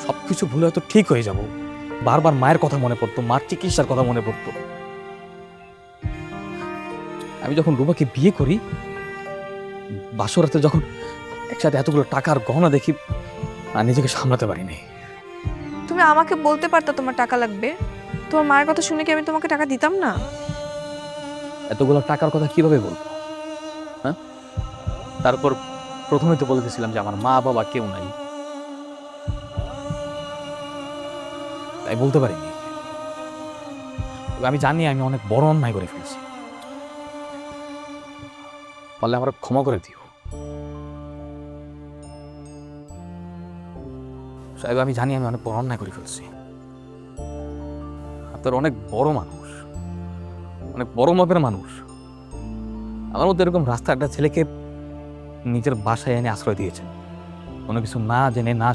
সব কিছু ভুলে হয়তো ঠিক হয়ে যাব। বারবার মায়ের কথা মনে পড়তো, মার চিকিৎসার কথা মনে পড়তো। আমি যখন রুবাকে বিয়ে করি, বাসরাতে যখন একসাথে এতগুলো টাকার গহনা দেখি, আর নিজেকে সামলাতে পারিনি। তুমি আমাকে বলতে পারতা তোমার টাকা লাগবে। তোমার মায়ের কথা শুনে কি আমি তোমাকে টাকা দিতাম না? এতগুলো টাকার কথা কিভাবে বলবো? হ্যাঁ, তারপর প্রথমে তো বলতেছিলাম যে আমার মা বাবা কেউ নাই, তাই বলতে পারিনি। তবে আমি জানি আমি অনেক বড় অন্যায় করে ফেলছি। পারলে আমার ক্ষমা করে দিও সাহেব। আমি জানি আমি অনেক বড় অন্যায় করে ফেলছি। আপনার অনেক বড় মানুষ, অনেক বড় মাপের মানুষ। আমার মধ্যে এরকম রাস্তা একটা ছেলেকে নিজের বাসায় এনে আশ্রয় দিয়েছেন, কোনো কিছু না জেনে না